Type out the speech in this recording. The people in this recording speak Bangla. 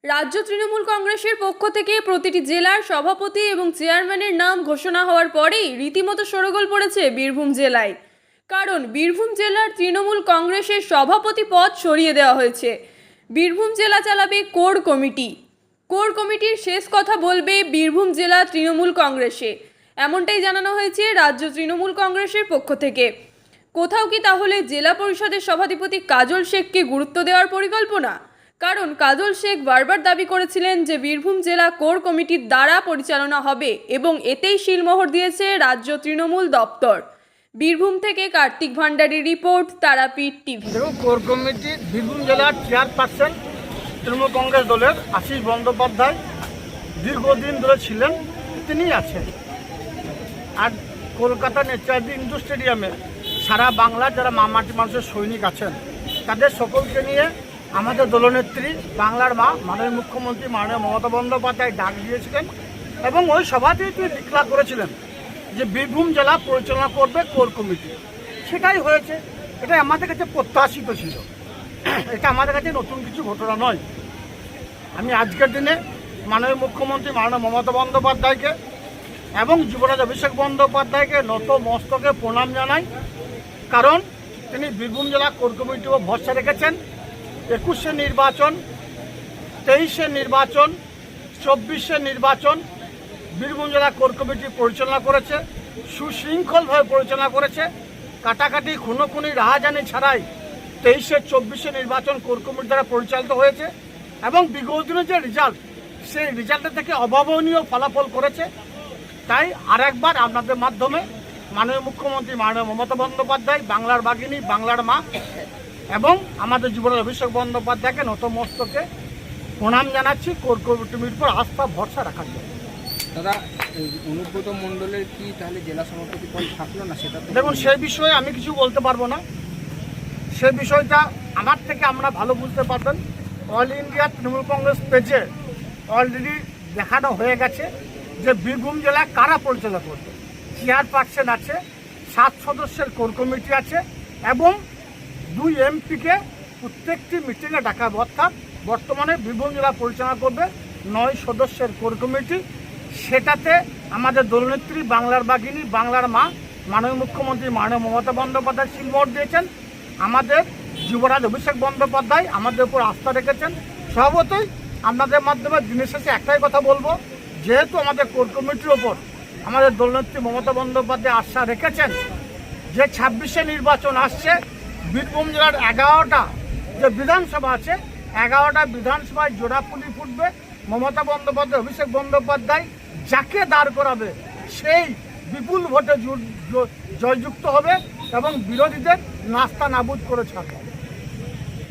রাজ্য তৃণমূল কংগ্রেসের পক্ষ থেকে প্রতিটি জেলার সভাপতি এবং চেয়ারম্যানের নাম ঘোষণা হওয়ার পরেই রীতিমতো শোরগোল পড়েছে বীরভূম জেলায়। কারণ বীরভূম জেলার তৃণমূল কংগ্রেসের সভাপতি পদ সরিয়ে দেওয়া হয়েছে। বীরভূম জেলা চালাবে কোর কমিটি। কোর কমিটির শেষ কথা বলবে বীরভূম জেলা তৃণমূল কংগ্রেসে, এমনটাই জানানো হয়েছে রাজ্য তৃণমূল কংগ্রেসের পক্ষ থেকে। কোথাও কি তাহলে জেলা পরিষদের সভাধিপতি কাজল শেখকে গুরুত্ব দেওয়ার পরিকল্পনা? কারণ কাজল শেখ বারবার দাবি করেছিলেন যে বীরভূম জেলা কোর কমিটির দ্বারা পরিচালনা হবে এবং এতেই শিলমোহর দিয়েছে রাজ্য তৃণমূল দপ্তর। বীরভূম থেকে কার্তিক ভান্ডারীর রিপোর্ট, তারাপীঠ টিভি। দেখুন, কোর কমিটির বীরভূম জেলার চেয়ারপারসন তৃণমূল কংগ্রেস দলের আশিস বন্দ্যোপাধ্যায় দীর্ঘদিন ধরে ছিলেন, তিনি আছেন। আর কলকাতা নেতাজি ইন্ডোর স্টেডিয়ামে সারা বাংলার যারা মামাটি মানুষের সৈনিক আছেন তাদের সকলকে নিয়ে আমাদের দলনেত্রী বাংলার মা মাননীয় মুখ্যমন্ত্রী মাননীয় মমতা বন্দ্যোপাধ্যায় ডাক দিয়েছিলেন এবং ওই সভাতেই তিনি ডিক্লার করেছিলেন যে বীরভূম জেলা পরিচালনা করবে কোর কমিটি। সেটাই হয়েছে। এটা আমাদের কাছে প্রত্যাশিত ছিল, এটা আমাদের কাছে নতুন কিছু ঘটনা নয়। আমি আজকের দিনে মাননীয় মুখ্যমন্ত্রী মাননীয় মমতা বন্দ্যোপাধ্যায়কে এবং যুবরাজ অভিষেক বন্দ্যোপাধ্যায়কে নত মস্তকে প্রণাম জানাই। কারণ তিনি বীরভূম জেলা কোর কমিটিও ভরসা রেখেছেন। 21-এর নির্বাচন, 23-এর নির্বাচন, 24-এর নির্বাচন বীরভূম জেলা কোর কমিটি পরিচালনা করেছে, সুশৃঙ্খলভাবে পরিচালনা করেছে। কাটাকাটি খুনোখুনি রাহাজানি ছাড়াই 23-এর 24-এর নির্বাচন কোর কমিটি দ্বারা পরিচালিত হয়েছে এবং বিগত দিনের যে রেজাল্ট, সেই রেজাল্টের থেকে অভাবনীয় ফলাফল করেছে। তাই আরেকবার আপনাদের মাধ্যমে মাননীয় মুখ্যমন্ত্রী মাননীয় মমতা বন্দ্যোপাধ্যায়, বাংলার বাঘিনী, বাংলার মা এবং আমাদের যুবরাজ অভিষেক বন্দ্যোপাধ্যায়কে নতমস্তকে প্রণাম জানাচ্ছি কোর কমিটির উপর আস্থা ভরসা রাখার জন্য। দাদা, অনুব্রত মণ্ডলের কি তাহলে জেলা সভাপতি পদ থাকলো না? সেটা দেখুন, সেই বিষয়ে আমি কিছু বলতে পারবো না। সে বিষয়টা আমার থেকে আমরা ভালো বুঝতে পারবেন। অল ইন্ডিয়া তৃণমূল কংগ্রেস পেজে অলরেডি দেখানো হয়ে গেছে যে বীরভূম জেলা কারা পরিচালনা করবে। চেয়ারপারসন আছে, 7 সদস্যের কোর কমিটি আছে এবং 2 এমপিকে প্রত্যেকটি মিটিংয়ে ডাকা। অর্থাৎ বর্তমানে বীরভূম জেলা পরিচালনা করবে 9 সদস্যের কোর কমিটি। সেটাতে আমাদের দলনেত্রী বাংলার বাঘিনী, বাংলার মা মাননীয় মুখ্যমন্ত্রী মাননীয় মমতা বন্দ্যোপাধ্যায় শিলমোহর দিয়েছেন। আমাদের যুবরাজ অভিষেক বন্দ্যোপাধ্যায় আমাদের উপর আস্থা রেখেছেন। স্বভাবতই আপনাদের মাধ্যমে দিনের শেষে একটাই কথা বলবো, যেহেতু আমাদের কোর কমিটির ওপর আমাদের দলনেত্রী মমতা বন্দ্যোপাধ্যায় আস্থা রেখেছেন, যে 26-এ নির্বাচন আসছে, বীরভূম জেলার 11টা যে বিধানসভা আছে, 11টা বিধানসভায় জোড়াফুলি ফুটবে। মমতা বন্দ্যোপাধ্যায়, অভিষেক বন্দ্যোপাধ্যায় যাকে দাঁড় করাবে সেই বিপুল ভোটে জয়যুক্ত হবে এবং বিরোধীদের নাস্তা নাবুদ করে ছাড়বে।